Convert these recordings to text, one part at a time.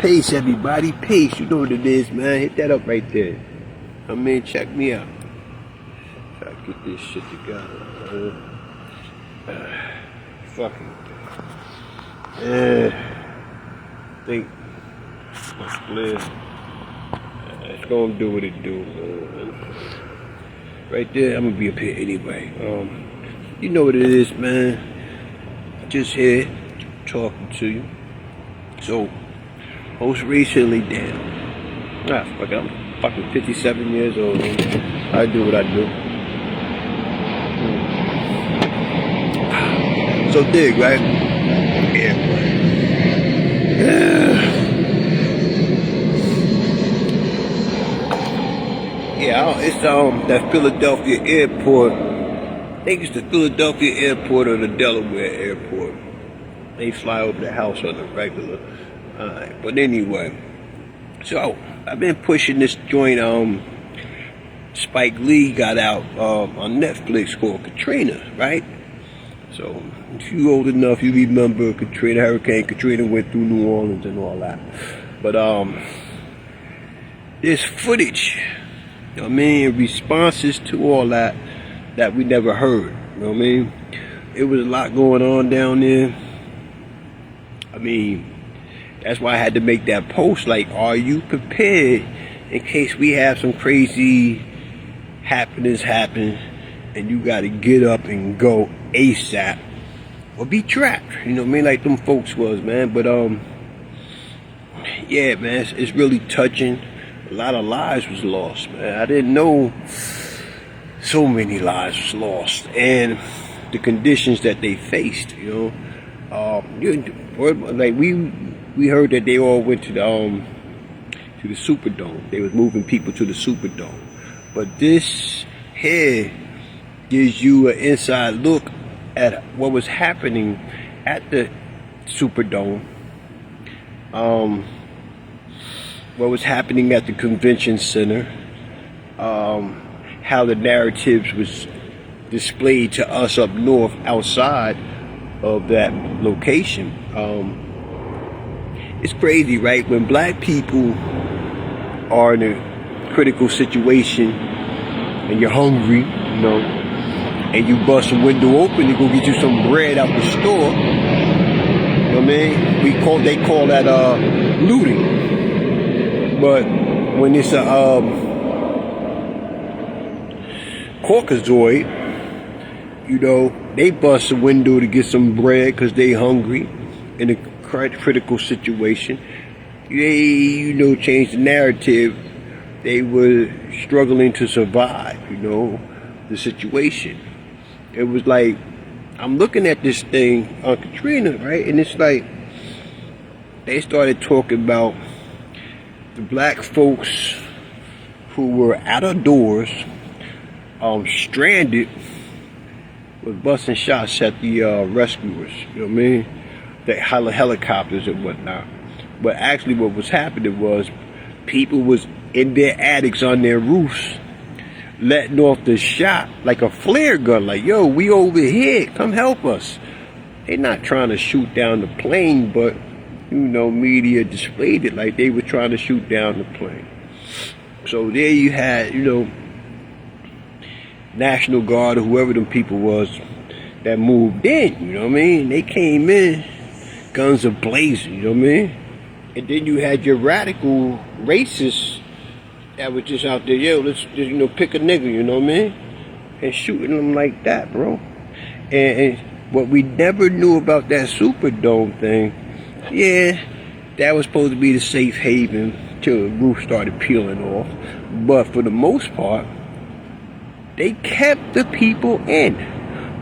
Pace, everybody. Pace. You know what it is, man. Hit that up right there. I mean, check me out. Try to get this shit together. Fucking. I think it's clear. It's gonna do what it do, man. Right there, I'm gonna be up here anyway. You know what it is, man. Just here talking to you. So, most recently, fuck it, I'm fucking 57 years old. Man. I do what I do. So dig, right? Yeah, it's that Philadelphia airport. I think it's the Philadelphia airport or the Delaware airport. They fly over the house on the regular. But anyway, so I've been pushing this joint. Spike Lee got out on Netflix called Katrina, right? So if you old enough, you remember Katrina, Hurricane Katrina went through New Orleans and all that. But there's footage, you know what I mean, responses to all that we never heard. You know what I mean? It was a lot going on down there. I mean, that's why I had to make that post. Like, are you prepared in case we have some crazy happenings happen and you got to get up and go ASAP or be trapped? You know what I mean? Like them folks was, man. But yeah, man, it's really touching. A lot of lives was lost, man. I didn't know so many lives was lost, and the conditions that they faced. You know, like we heard that they all went to the Superdome. They was moving people to the Superdome, but this here gives you an inside look at what was happening at the Superdome. What was happening at the convention center, how the narratives was displayed to us up north outside of that location. It's crazy, right? When black people are in a critical situation and you're hungry, you know, and you bust a window open to go get you some bread out the store, you know what I mean? They call that looting. But when it's a Caucasoid, you know, they bust a window to get some bread because they hungry in a critical situation. They, you know, changed the narrative. They were struggling to survive, you know, the situation. It was like, I'm looking at this thing on Katrina, right? And it's like, they started talking about the black folks who were out of doors, stranded, was busting shots at the rescuers, you know what I mean? The helicopters and whatnot. But actually what was happening was people was in their attics on their roofs letting off the shot like a flare gun, like, yo, we over here, come help us. They're not trying to shoot down the plane, but you know, media displayed it like they were trying to shoot down the plane. So there you had, you know, National Guard or whoever them people was that moved in, you know what I mean? They came in, guns are blazing, you know what I mean? And then you had your radical racists that was just out there, yo, let's just, you know, pick a nigga, you know what I mean? And shooting them like that, bro. And what we never knew about that Superdome thing, yeah, that was supposed to be the safe haven till the roof started peeling off. But for the most part, they kept the people in.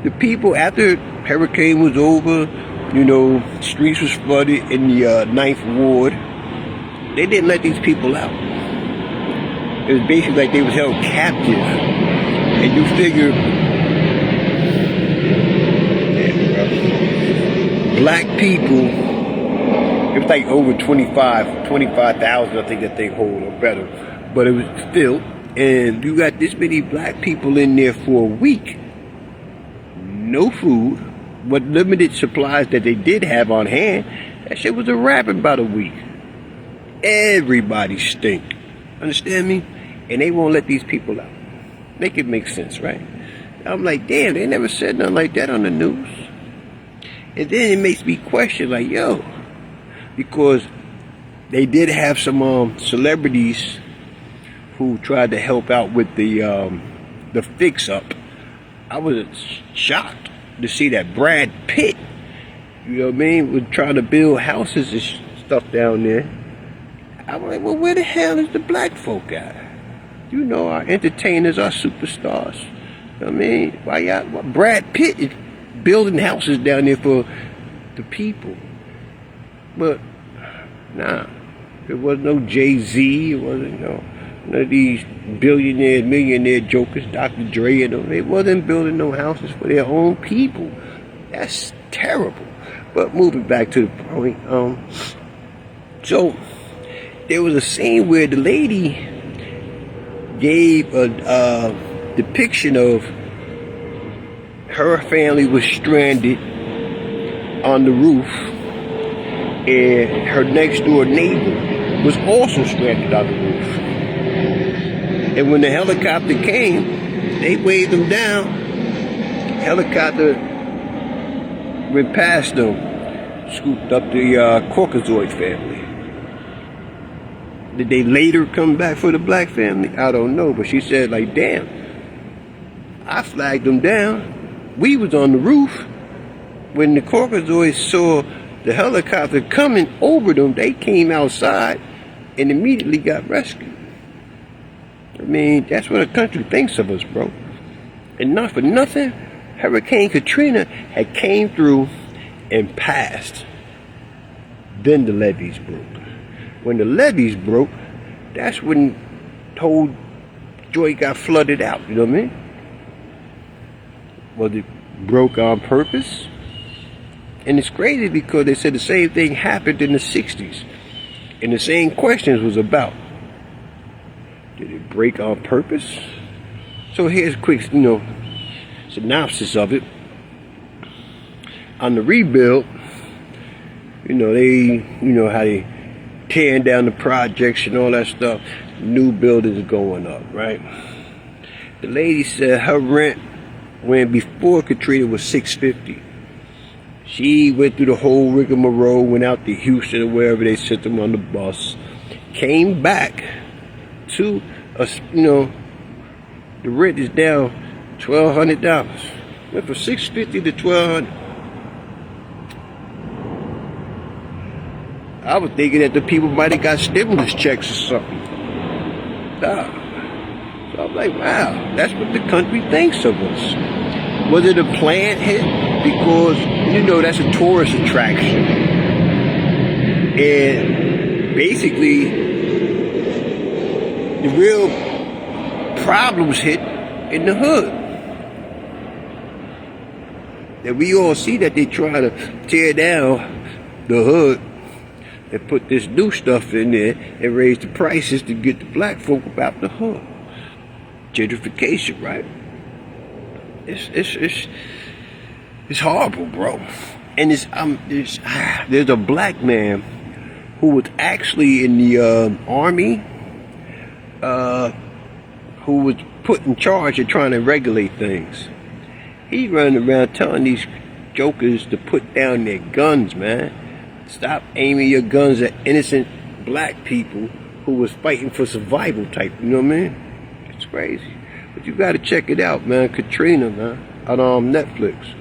The people, after hurricane was over, you know, streets was flooded in the 9th Ward, they didn't let these people out. It was basically like they was held captive. And you figure, black people, it was like over 25,000, I think that they hold, or better. But it was still, and you got this many black people in there for a week. No food. What limited supplies that they did have on hand, that shit was a wrap in about a week. Everybody stink. Understand me? And they won't let these people out. Make it make sense, right? I'm like, damn, they never said nothing like that on the news. And then it makes me question, like, yo, because they did have some celebrities who tried to help out with the fix-up. I was shocked to see that Brad Pitt, you know what I mean, was trying to build houses and stuff down there. I'm like, well, where the hell is the black folk at? You know, our entertainers, our superstars. You know what I mean? Why Brad Pitt is building houses down there for the people. But, nah, there was no Jay-Z, it wasn't, none of these billionaire, millionaire jokers, Dr. Dre and them. They wasn't building no houses for their own people. That's terrible. But moving back to the point, so there was a scene where the lady gave a depiction of her family was stranded on the roof, and her next door neighbor was also stranded on the roof. And when the helicopter came, they waved them down. Helicopter went past them, scooped up the Caucasoid family. Did they later come back for the black family? I don't know, but she said, like, damn, I flagged them down. We was on the roof. When the Caucasoids saw the helicopter coming over them, they came outside and immediately got rescued. I mean, that's what a country thinks of us, bro. And not for nothing, Hurricane Katrina had came through and passed. Then the levees broke. When the levees broke, that's when the whole joy got flooded out, you know what I mean? Was it broke on purpose? And it's crazy because they said the same thing happened in the 60s. And the same questions was about, did it break on purpose? So here's a quick, synopsis of it. On the rebuild, how they tearing down the projects and all that stuff. New buildings are going up, right? The lady said her rent when before Katrina was $650. She went through the whole rigmarole, went out to Houston or wherever they sent them on the bus, came back to us, the rent is down $1,200. Went from $650 to $1,200. I was thinking that the people might have got stimulus checks or something. Nah. So I'm like, wow, that's what the country thinks of us. Was it a planned hit? Because, that's a tourist attraction. And basically, the real problems hit in the hood. And we all see that they try to tear down the hood and put this new stuff in there and raise the prices to get the black folk about the hood. Gentrification, right? It's horrible, bro. And there's a black man who was actually in the army, who was put in charge of trying to regulate things. He running around telling these jokers to put down their guns, man. Stop aiming your guns at innocent black people who was fighting for survival type, you know what I mean? It's crazy. But you gotta check it out, man. Katrina, man, on Netflix.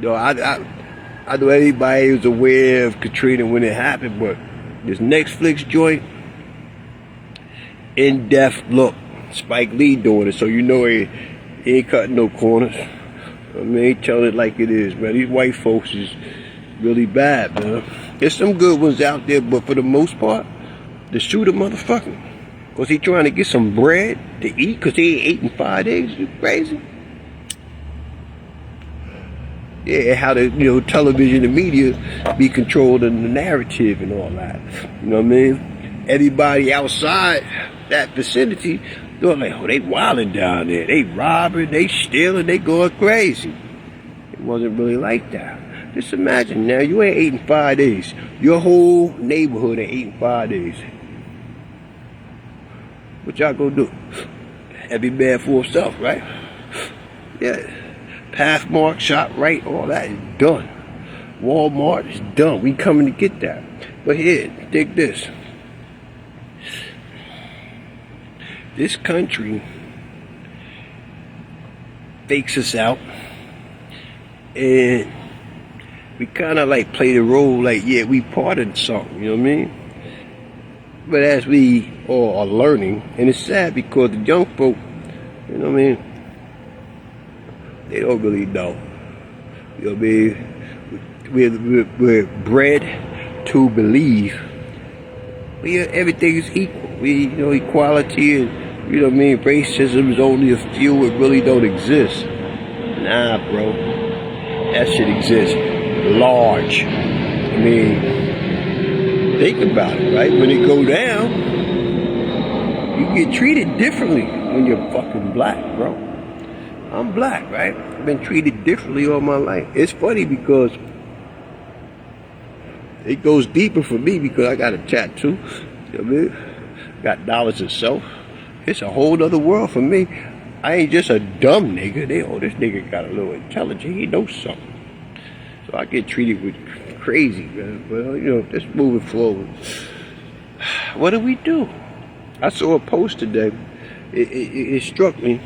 I know everybody was aware of Katrina when it happened, but this Netflix joint, in-depth look. Spike Lee doing it, so he ain't cutting no corners. I mean, he telling it like it is, man. These white folks is really bad, man. There's some good ones out there, but for the most part, the shooter motherfucker. Was he trying to get some bread to eat because he ain't ate in 5 days? You crazy? Yeah, how the television and media be controlling the narrative and all that. You know what I mean? Everybody outside that vicinity, they're like, oh, they wilding down there. They robbing, they stealing, they going crazy. It wasn't really like that. Just imagine now, you ain't ate in 5 days. Your whole neighborhood ain't ate in 5 days. What y'all gonna do? Every man for himself, right? Yeah. Pathmark, ShopRite, all that is done. Walmart is done. We coming to get that. But here, dig this. This country fakes us out, and we kind of like play the role like, yeah, we part of something, you know what I mean? But as we all are learning, and it's sad because the young folk, you know what I mean, they don't really know. You know what I mean? We're bred to believe everything is equal. Equality and, you know what I mean, racism is only a few. It really don't exist. Nah, bro. That shit exists large. I mean, think about it, right? When it go down, you get treated differently when you're fucking black, bro. I'm black, right? I've been treated differently all my life. It's funny because it goes deeper for me because I got a tattoo. You know what I mean? Got knowledge of self. It's a whole other world for me. I ain't just a dumb nigga. This nigga got a little intelligence. He knows something. So I get treated with crazy, man. Well, just moving forward. What do we do? I saw a post today. It struck me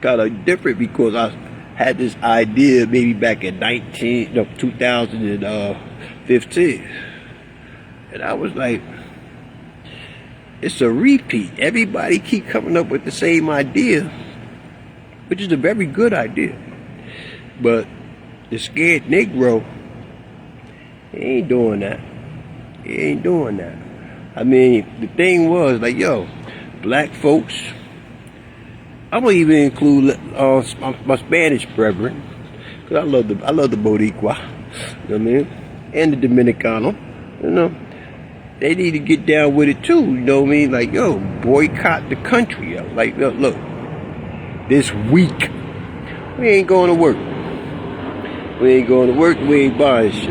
kind of different because I had this idea maybe back in 2015. And I was like, it's a repeat. Everybody keep coming up with the same idea, which is a very good idea. But the scared Negro, he ain't doing that. He ain't doing that. I mean, the thing was like, yo, black folks, I'm gonna even include my Spanish brethren, cause I love the Boricua, you know what I mean, and the Dominicano, you know. They need to get down with it too, you know what I mean? Like, yo, boycott the country. Yo. Like, look, this week, we ain't going to work. We ain't going to work, we ain't buying shit.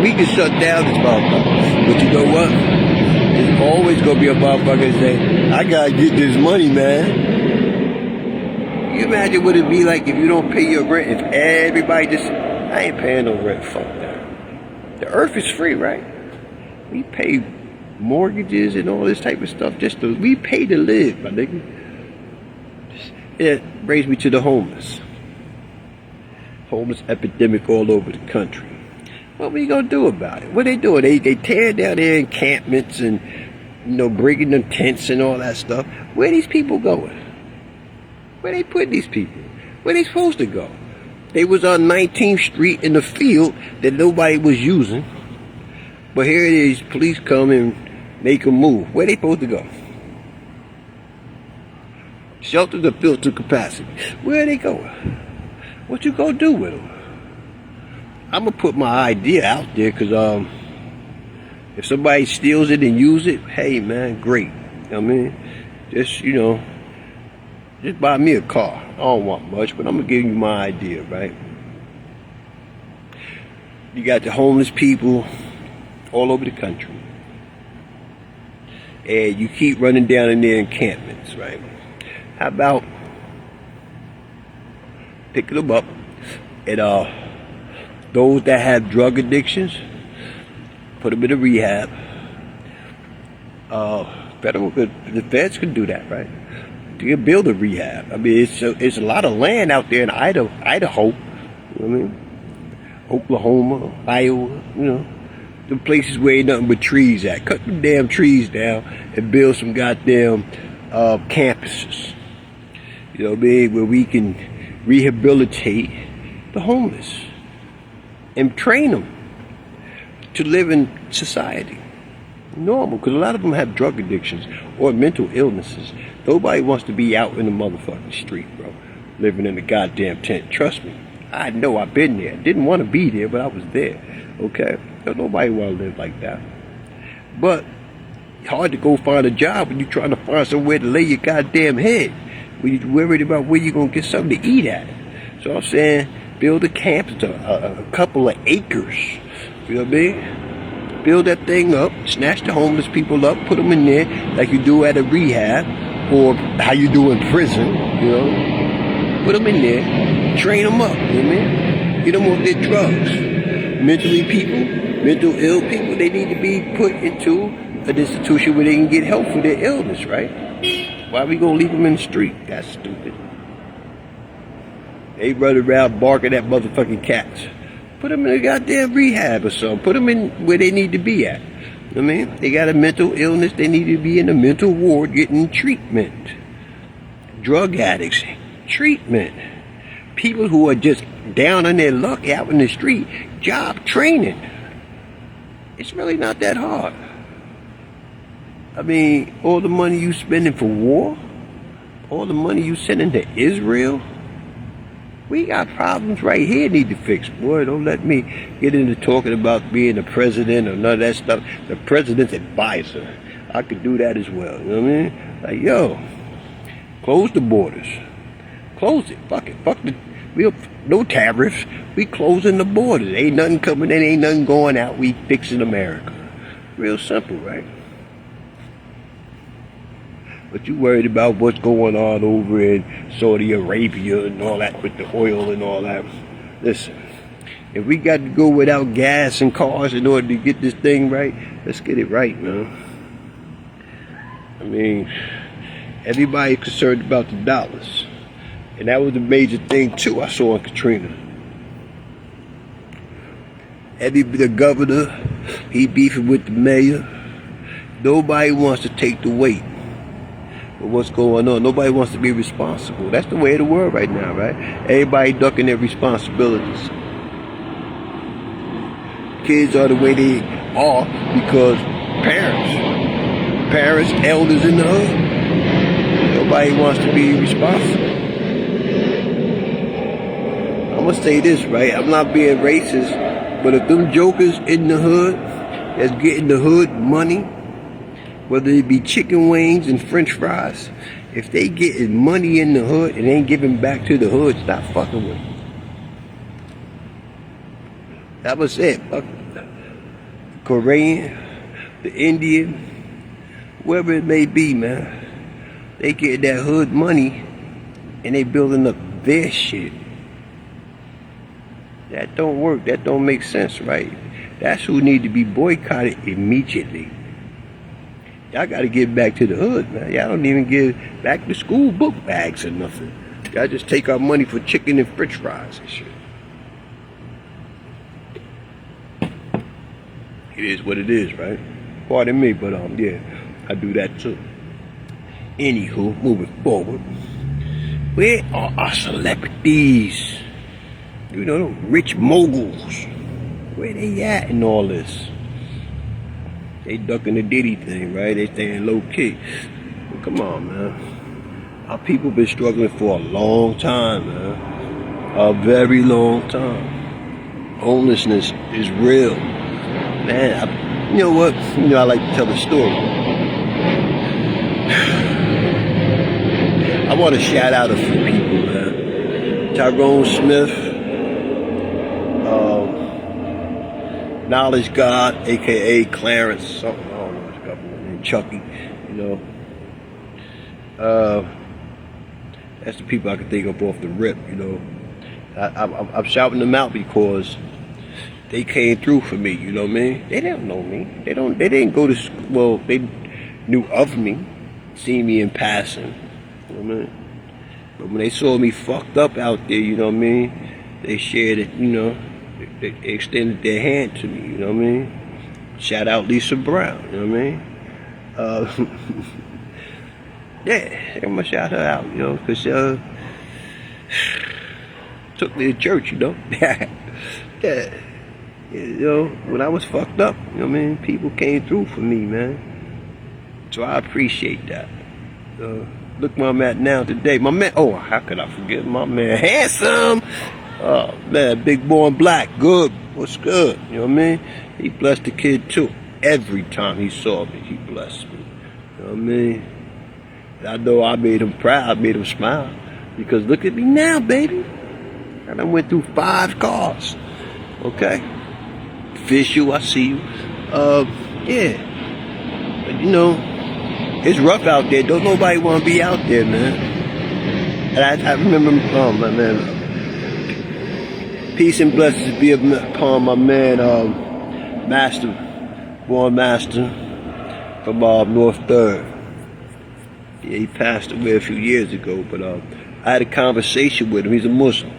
We can shut down this motherfucker. But you know what? There's always going to be a motherfucker that say, I got to get this money, man. Can you imagine what it'd be like if you don't pay your rent? If everybody just, I ain't paying no rent, fuck that. The earth is free, right? We pay mortgages and all this type of stuff we pay to live, my nigga. It brings me to the homeless. Homeless epidemic all over the country. What we gonna do about it? What they doing? They tear down their encampments and, bringing them tents and all that stuff. Where these people going? Where they putting these people? Where they supposed to go? They was on 19th Street in the field that nobody was using. But here it is, police come and make them move. Where they supposed to go? Shelters are filled to capacity. Where are they going? What you gonna do with them? I'm gonna put my idea out there because if somebody steals it and use it, hey man, great. I mean, just just buy me a car. I don't want much, but I'm gonna give you my idea, right? You got the homeless people all over the country, and you keep running down in their encampments, right? How about picking them up and those that have drug addictions, put them in a rehab. The feds can do that, right? You can build a rehab. I mean, it's a lot of land out there in Idaho, you know what I mean? Oklahoma, Iowa, the places where ain't nothing but trees at. Cut them damn trees down and build some goddamn campuses. You know what I mean? Where we can rehabilitate the homeless and train them to live in society. Normal, because a lot of them have drug addictions or mental illnesses. Nobody wants to be out in the motherfucking street, bro, living in a goddamn tent. Trust me, I know, I've been there. Didn't want to be there, but I was there. Okay, nobody want to live like that. But it's hard to go find a job when you're trying to find somewhere to lay your goddamn head. We worried about where you're going to get something to eat at. So I'm saying, build a campus, a couple of acres. You know what I mean? Build that thing up, snatch the homeless people up, put them in there like you do at a rehab, or how you do in prison, you know? Put them in there, train them up, you know what I mean? Get them off their drugs. Mental ill people, they need to be put into an institution where they can get help for their illness, right? Why are we gonna leave them in the street? That's stupid. They run around barking at motherfucking cats. Put them in a goddamn rehab or something. Put them in where they need to be at. You know what I mean? They got a mental illness. They need to be in a mental ward getting treatment. Drug addicts, treatment. People who are just down on their luck out in the street, job training. It's really not that hard. I mean, all the money you spending for war, all the money you sending to Israel, we got problems right here need to fix. Boy, don't let me get into talking about being the president or none of that stuff. The president's advisor. I could do that as well. You know what I mean? Like, yo, close the borders. Close it. Fuck it. Fuck the... no tariffs. We closing the borders. Ain't nothing coming in. Ain't nothing going out. We fixing America. Real simple, right? But you worried about what's going on over in Saudi Arabia and all that with the oil and all that. Listen, if we got to go without gas and cars in order to get this thing right, let's get it right, man. I mean, everybody's concerned about the dollars. And that was a major thing, too, I saw in Katrina. The governor, he beefing with the mayor. Nobody wants to take the weight. But what's going on? Nobody wants to be responsible. That's the way of the world right now, right? Everybody ducking their responsibilities. Kids are the way they are because parents, elders in the hood. Nobody wants to be responsible. I'm gonna say this, right? I'm not being racist, but if them jokers in the hood that's getting the hood money, whether it be chicken wings and french fries, if they getting money in the hood and ain't giving back to the hood, stop fucking with them. That was it. Fuck the Korean, the Indian, whoever it may be, man. They get that hood money and they building up their shit. That don't work. That don't make sense, right? That's who need to be boycotted immediately. Y'all got to get back to the hood, man. Y'all don't even give back to school book bags or nothing. Y'all just take our money for chicken and french fries and shit. It is what it is, right? Pardon me, but yeah, I do that too. Anywho, moving forward. Where are our celebrities? You know, rich moguls. Where they at in all this? They ducking the Diddy thing, right? They staying low key. Well, come on, man. Our people been struggling for a long time, man. A very long time. Homelessness is real. Man, you know what? You know, I like to tell a story. I want to shout out a few people, man. Tyrone Smith. Knowledge God, a.k.a. Clarence, something, I don't know his government name, Chucky, you know. That's the people I can think of off the rip, you know. I'm shouting them out because they came through for me, you know what I mean? They didn't know me. They didn't go to school. Well, they knew of me, seen me in passing, you know what I mean? But when they saw me fucked up out there, you know what I mean? They shared it, you know. They extended their hand to me, you know what I mean? Shout out Lisa Brown, you know what I mean? Yeah, I'm gonna shout her out, you know, because took me to church, you know? Yeah, you know, when I was fucked up, you know what I mean? People came through for me, man. So I appreciate that. Look where I'm at now today. My man, oh, how could I forget my man? Handsome! Oh man, big boy and black, good. What's good? You know what I mean? He blessed the kid too. Every time he saw me, he blessed me. You know what I mean? I know I made him proud, made him smile. Because look at me now, baby. And I went through 5 cars. Okay? Fish you, I see you. Yeah. But you know, it's rough out there. Don't nobody want to be out there, man. And I remember, oh my man. Peace and blessings be upon my man, Master, born Master, from North 3rd. Yeah, he passed away a few years ago, but I had a conversation with him. He's a Muslim.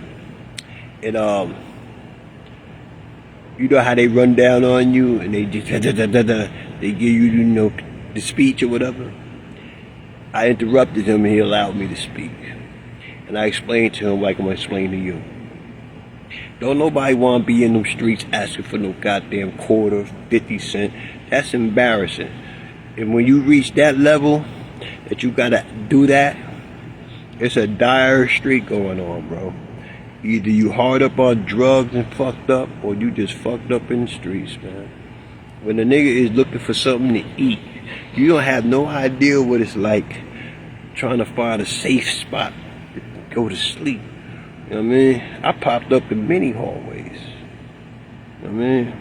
And you know how they run down on you and they just they give you, you know, the speech or whatever. I interrupted him and he allowed me to speak. And I explained to him like I'm explaining to you. Don't nobody want to be in them streets asking for no goddamn quarter, 50 cents. That's embarrassing. And when you reach that level that you gotta do that, it's a dire streak going on, bro. Either you hard up on drugs and fucked up, or you just fucked up in the streets, man. When a nigga is looking for something to eat, you don't have no idea what it's like trying to find a safe spot to go to sleep. You know what I mean? I popped up in many hallways. You know what I mean?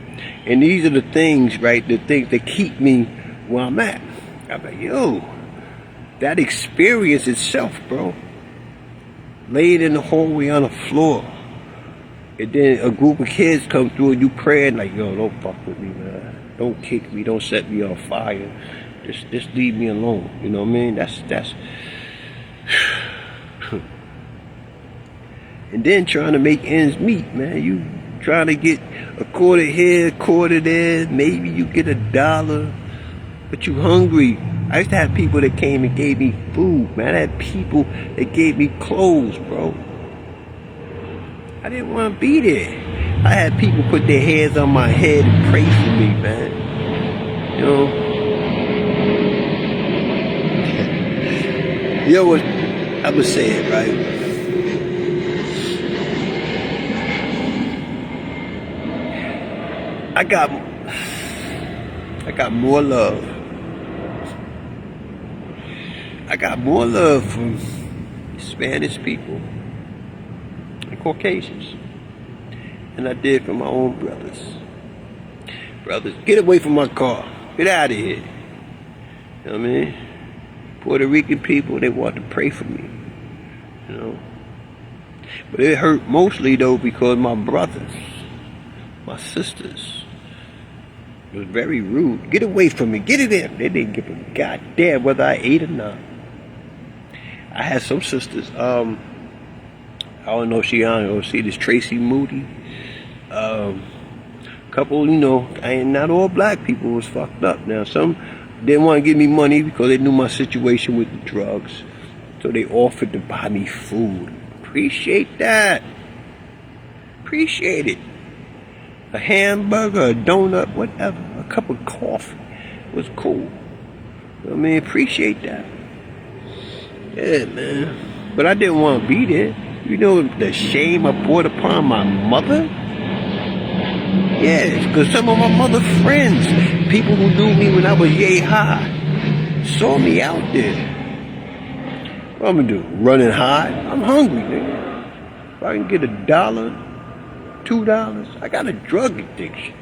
And these are the things, right, the things that keep me where I'm at. I'm like, yo, that experience itself, bro. Laid in the hallway on the floor. And then a group of kids come through and you praying like, yo, don't fuck with me, man. Don't kick me, don't set me on fire. Just leave me alone. You know what I mean? That's and then trying to make ends meet, man. You trying to get a quarter here, a quarter there, maybe you get $1, but you hungry. I used to have people that came and gave me food, man. I had people that gave me clothes, bro. I didn't want to be there. I had people put their hands on my head and pray for me, man. You know? You know what? I'm going to say it, right? I got more love. I got more love from Spanish people and Caucasians than I did from my own brothers. Brothers, get away from my car. Get out of here. You know what I mean? Puerto Rican people, they want to pray for me. You know? But it hurt mostly though because my brothers, my sisters, was very rude. Get away from me. Get it in. They didn't give a goddamn whether I ate or not. I had some sisters. I don't know if she on or see this Tracy Moody. Couple, you know, not all black people was fucked up. Now some didn't want to give me money because they knew my situation with the drugs, so they offered to buy me food. Appreciate that. Appreciate it. A hamburger, a donut, whatever, a cup of coffee was cool. I mean, appreciate that. Yeah, man. But I didn't want to be there. You know the shame I brought upon my mother? Yes, because some of my mother friends, people who knew me when I was yay high, saw me out there. What I'm gonna do? Running high? I'm hungry, nigga. If I can get $1, $2, I got a drug addiction.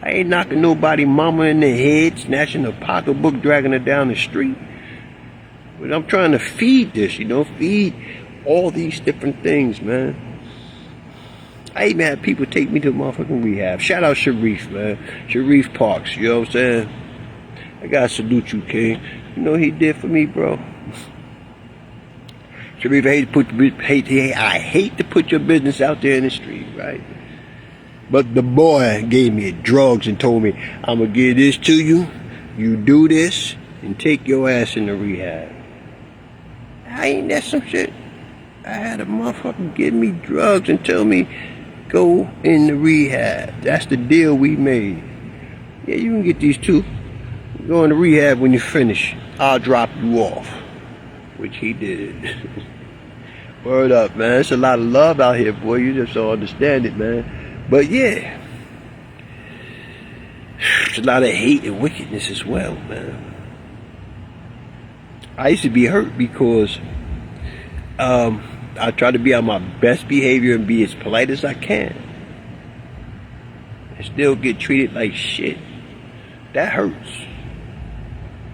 I ain't knocking nobody mama in the head, snatching a pocketbook, dragging her down the street. But I'm trying to feed this, you know, feed all these different things, man. I even had people take me to motherfucking rehab. Shout out Sharif, man. Sharif Parks, you know what I'm saying? I gotta salute you, King. You know what he did for me, bro? Sharif, I hate to put your business out there in the street, right? But the boy gave me drugs and told me, I'm gonna give this to you, you do this, and take your ass into rehab. Ain't that some shit? I had a motherfucker give me drugs and tell me, go into rehab. That's the deal we made. Yeah, you can get these two. Go into rehab when you finish. I'll drop you off. Which he did. Word up, man. There's a lot of love out here, boy. You just don't understand it, man. But yeah, there's a lot of hate and wickedness as well, man. I used to be hurt because I try to be on my best behavior and be as polite as I can, and still get treated like shit. That hurts.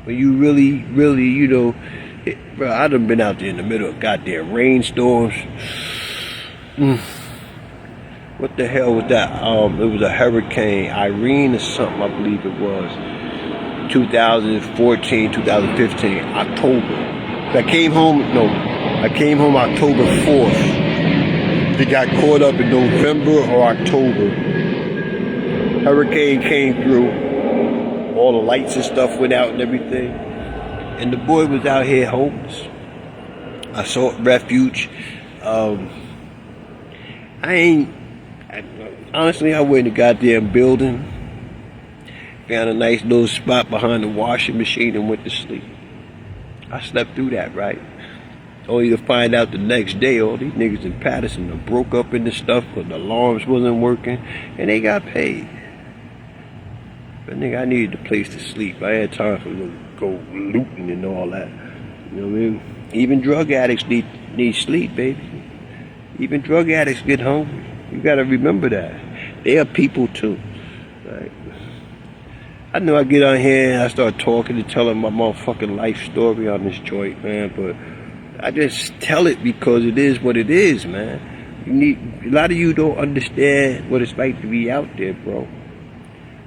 When you really, really, bro, I done been out there in the middle of goddamn rainstorms. What the hell was that? It was a Hurricane Irene or something, I believe it was. 2014, 2015, October. I came home October 4th. They got caught up in November or October. Hurricane came through. All the lights and stuff went out and everything. And the boy was out here homeless. I sought refuge. Honestly, I went in the goddamn building, found a nice little spot behind the washing machine and went to sleep. I slept through that, right? Only to find out the next day all these niggas in Patterson done broke up into stuff because the alarms wasn't working and they got paid. But nigga, I needed a place to sleep. I had time for to go looting and all that. You know what I mean? Even drug addicts need sleep, baby. Even drug addicts get hungry. You gotta remember that. They are people too. Right? I know I get on here and I start talking and telling my motherfucking life story on this joint, man, but I just tell it because it is what it is, man. A lot of you don't understand what it's like to be out there, bro.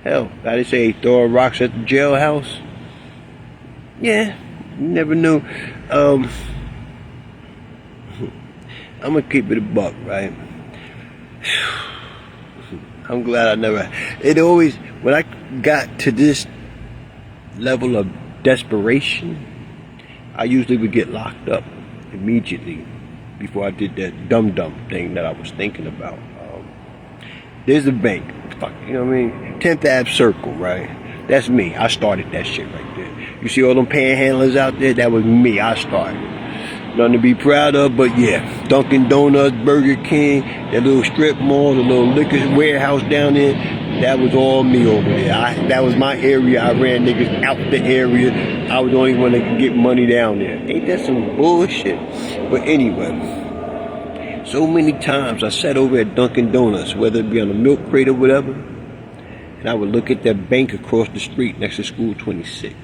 Hell, I just say throwing rocks at the jailhouse. Yeah, you never know. I'm gonna keep it a buck, right? I'm glad I never. When I got to this level of desperation, I usually would get locked up immediately before I did that dumb thing that I was thinking about. There's a bank. Fuck, you know what I mean? 10th Ave Circle, right? That's me. I started that shit right there. You see all them panhandlers out there? That was me. I started. Nothing to be proud of, but yeah. Dunkin' Donuts, Burger King, that little strip mall, the little liquor warehouse down there, that was all me over there. That was my area. I ran niggas out the area. I was the only one that could get money down there. Ain't that some bullshit? But anyway. So many times I sat over at Dunkin' Donuts, whether it be on a milk crate or whatever, and I would look at that bank across the street next to School 26.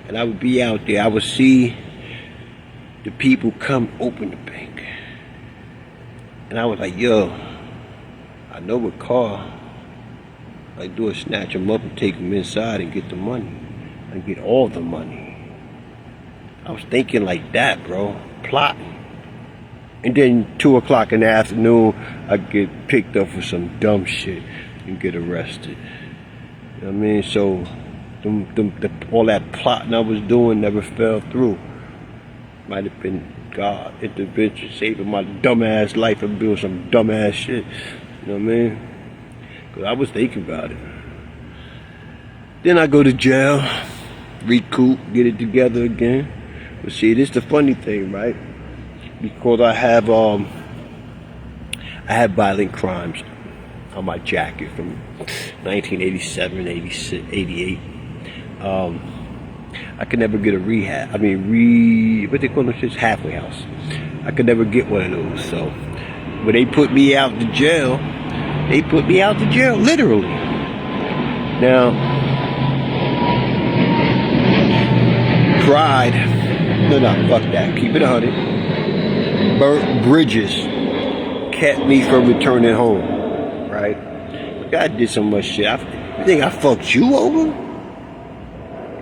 And I would be out there. I would see the people come open the bank. And I was like, yo, I know a car. I do is snatch them up and take them inside and get the money. And get all the money. I was thinking like that, bro. Plotting. And then 2 o'clock in the afternoon, I get picked up for some dumb shit and get arrested. You know what I mean? So, all that plotting I was doing never fell through. Might have been God intervention, saving my dumbass life and doing some dumbass shit. You know what I mean? Because I was thinking about it. Then I go to jail, recoup, get it together again. But see, this is the funny thing, right? Because I have violent crimes on my jacket from 1987, 86, 88. I could never get a rehab. What they call them shit? Halfway house. I could never get one of those. So when they put me out to jail, they put me out to jail, literally. Now, pride. No, fuck that. Keep it 100. Burnt bridges kept me from returning home, right? God did so much shit. You think I fucked you over?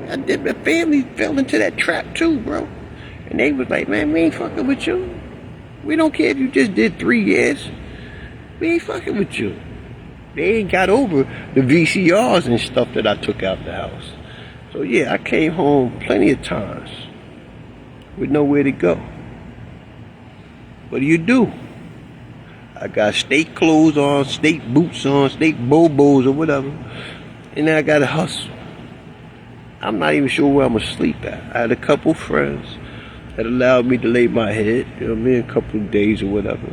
I did. My family fell into that trap too, bro. And they was like, man, we ain't fucking with you. We don't care if you just did 3 years. We ain't fucking with you. They ain't got over the VCRs and stuff that I took out the house. So yeah, I came home plenty of times with nowhere to go. What do? I got state clothes on, state boots on, state bobos or whatever. And then I got to hustle. I'm not even sure where I'm going to sleep at. I had a couple friends that allowed me to lay my head, you know what I mean, a couple of days or whatever.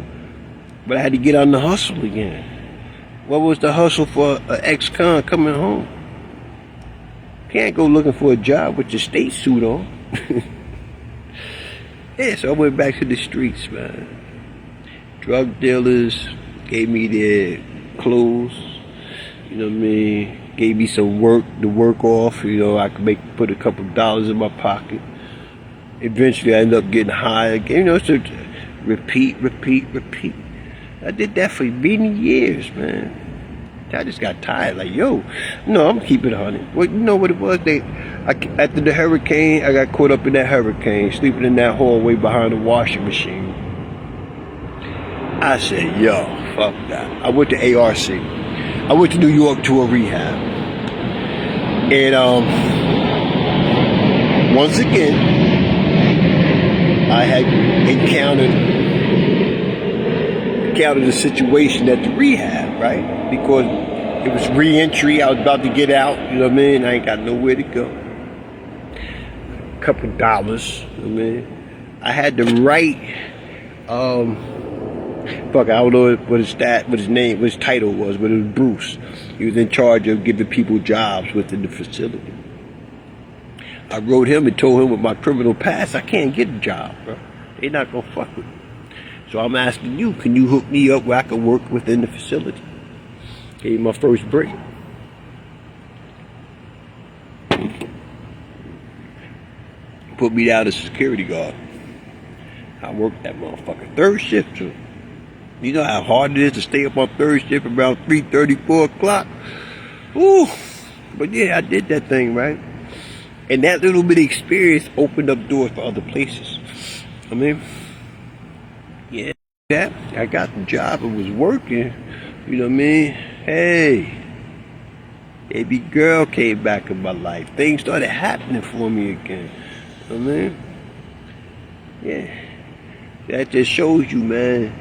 But I had to get on the hustle again. What was the hustle for an ex-con coming home? Can't go looking for a job with your state suit on. Yeah, so I went back to the streets, man. Drug dealers gave me their clothes, you know what I mean? Gave me some work to work off, you know, I could put a couple of dollars in my pocket. Eventually I ended up getting high again, you know, so repeat. I did that for many years, man. I just got tired, like, yo, no, I'm keeping it 100. Well, you know what it was? After the hurricane, I got caught up in that hurricane, sleeping in that hallway behind the washing machine. I said, yo, fuck that. I went to ARC. I went to New York to a rehab. And once again, I had encountered a situation at the rehab, right? Because it was re-entry. I was about to get out, you know what I mean? I ain't got nowhere to go. A couple of dollars, you know what I mean? I had to write, fuck, I don't know what his title was, but it was Bruce. He was in charge of giving people jobs within the facility. I wrote him and told him with my criminal past, I can't get a job, bro. They not gonna fuck with me. So I'm asking you, can you hook me up where I can work within the facility? Gave my first break. Put me down as a security guard. I worked that motherfucker. Third shift too. You know how hard it is to stay up on third shift around 3:30, 4 o'clock? Ooh. But yeah, I did that thing, right? And that little bit of experience opened up doors for other places. I mean, yeah, I got the job. It was working. You know what I mean? Hey, baby girl came back in my life. Things started happening for me again. You know what I mean? Yeah. That just shows you, man.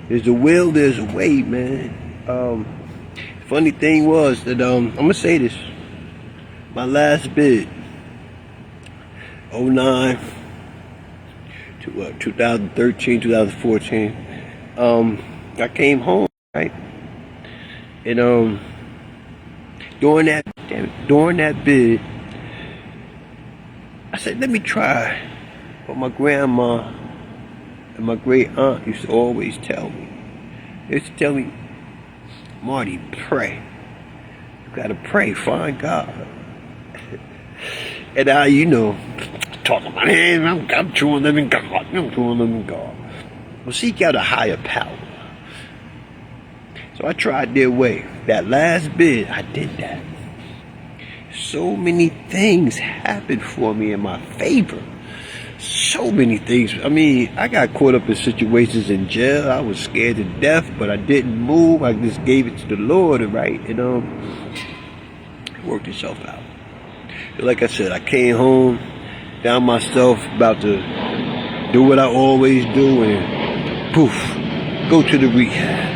There's a will, there's a way, man. Funny thing was that, I'm gonna say this. My last bid, 09 to 2013, 2014, I came home, right? And during that bid, I said, let me try what my grandma and my great aunt used to always tell me. They used to tell me, Marty, pray. You gotta pray, find God. And I, you know, talking about, hey, I'm true and living God. I'm true and living God. Well, seek out a higher power. So I tried their way. That last bid, I did that. So many things happened for me in my favor. So many things. I mean, I got caught up in situations in jail. I was scared to death, but I didn't move. I just gave it to the Lord, right? And it worked itself out. Like I said, I came home, found myself about to do what I always do, and poof, go to the rehab.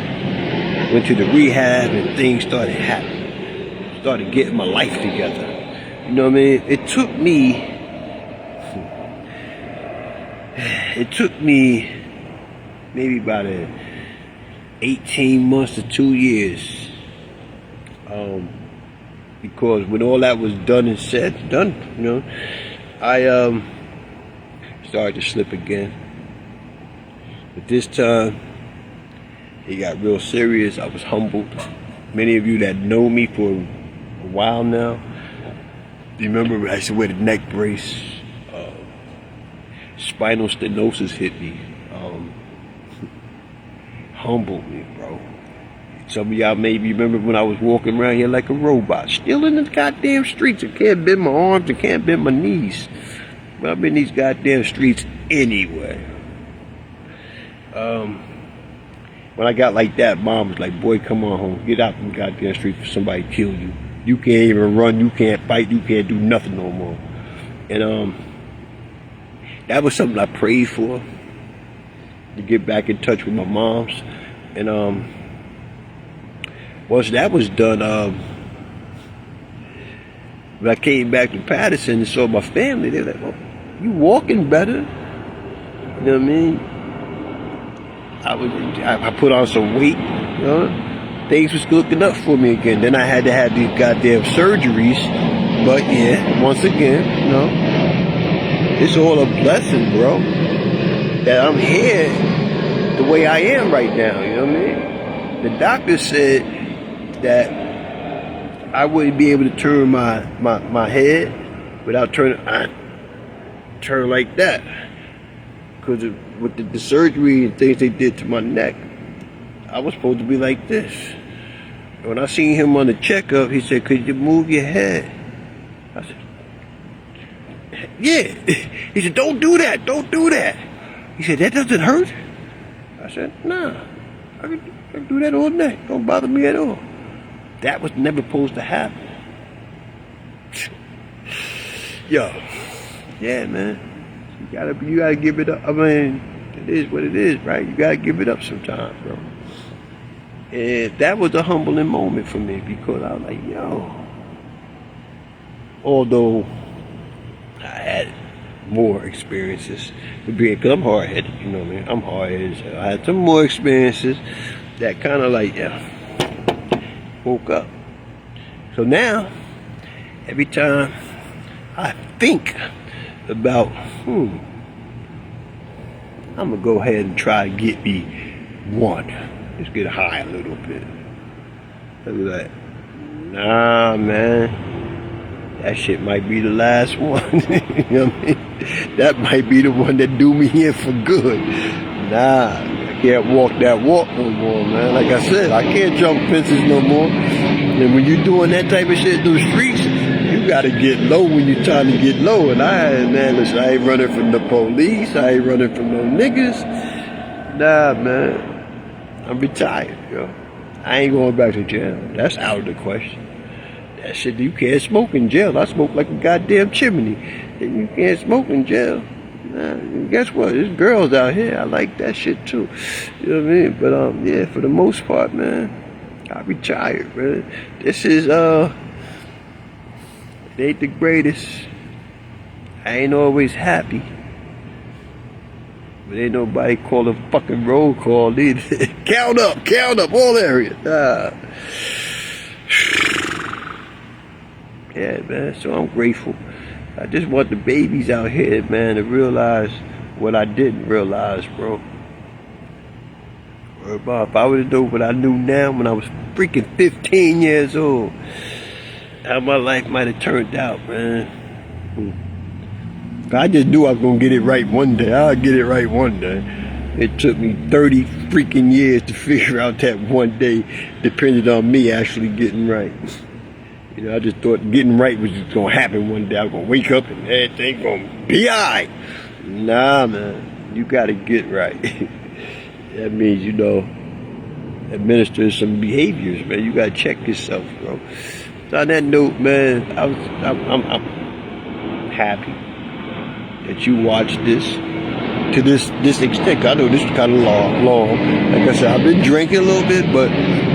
Went to the rehab, and things started happening. Started getting my life together. You know what I mean? It took me maybe about 18 months to 2 years. Because when all that was done, you know, I started to slip again. But this time, it got real serious. I was humbled. Many of you that know me for a while now, you remember I used to wear the neck brace. Spinal stenosis hit me. Humbled me, bro. Some of y'all maybe remember when I was walking around here like a robot, still in the goddamn streets. I can't bend my arms, I can't bend my knees. But I'm in these goddamn streets anyway. When I got like that, Mom was like, boy, come on home. Get out from the goddamn street for somebody to kill you. You can't even run, you can't fight, you can't do nothing no more. And that was something I prayed for, to get back in touch with my moms. And once that was done, when I came back to Patterson and saw my family, they were like, well, you walking better. You know what I mean? I put on some weight, you know? Things was looking up for me again. Then I had to have these goddamn surgeries. But yeah, once again, you know, It's all a blessing, bro, that I'm here the way I am right now, you know what I mean? The doctor said that I wouldn't be able to turn my head without turn like that. Because with the surgery and things they did to my neck, I was supposed to be like this. When I seen him on the checkup, he said, "Could you move your head?" I said, "Yeah." He said, "Don't do that, don't do that." He said, "That doesn't hurt?" I said, "Nah, I can do that all night. Don't bother me at all." That was never supposed to happen. Yo, yeah, man. You gotta give it up. I mean, it is what it is, right? You gotta give it up sometimes, bro. And that was a humbling moment for me because I was like, yo. Although I had more experiences, because I'm hard-headed, you know what I mean? I'm hard-headed. So I had some more experiences that kind of like, woke up. So now, every time I think about, I'm gonna go ahead and try to get me one. Just get high a little bit. Look at that. Nah, man. That shit might be the last one. You know what I mean? That might be the one that do me in for good. Nah, I can't walk that walk no more, man. Like I said, I can't jump fences no more. And when you're doing that type of shit in those streets, you gotta get low when you're trying to get low. And listen, I ain't running from the police. I ain't running from no niggas. Nah, man. I'm retired, yo. I ain't going back to jail. That's out of the question. That shit, you can't smoke in jail. I smoke like a goddamn chimney. And you can't smoke in jail. Nah, guess what? There's girls out here. I like that shit too. You know what I mean? But yeah, for the most part, man, I retired, man. This is it ain't the greatest. I ain't always happy. But ain't nobody call a fucking roll call either. Count up, all areas. Yeah, man, so I'm grateful. I just want the babies out here, man, to realize what I didn't realize, bro. If I would have known what I knew now when I was freaking 15 years old, how my life might have turned out, man. I just knew I was going to get it right one day. I'll get it right one day. It took me 30 freaking years to figure out that one day depended on me actually getting right. You know, I just thought getting right was just going to happen one day. I was going to wake up and everything going to be all right. Nah, man. You got to get right. That means, you know, administer some behaviors, man. You got to check yourself, bro. So on that note, man, I'm happy that you watched this to this extent. I know this is kind of long. Like I said, I've been drinking a little bit, but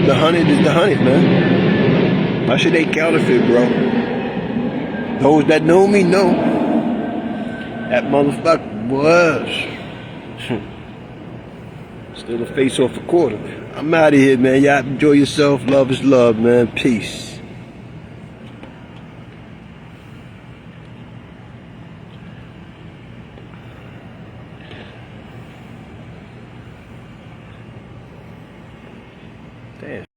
the honey is the honey, man. My shit ain't counterfeit, bro. Those that know me know that motherfucker was still a face off a quarter. I'm out of here, man. Y'all enjoy yourself. Love is love, man. Peace.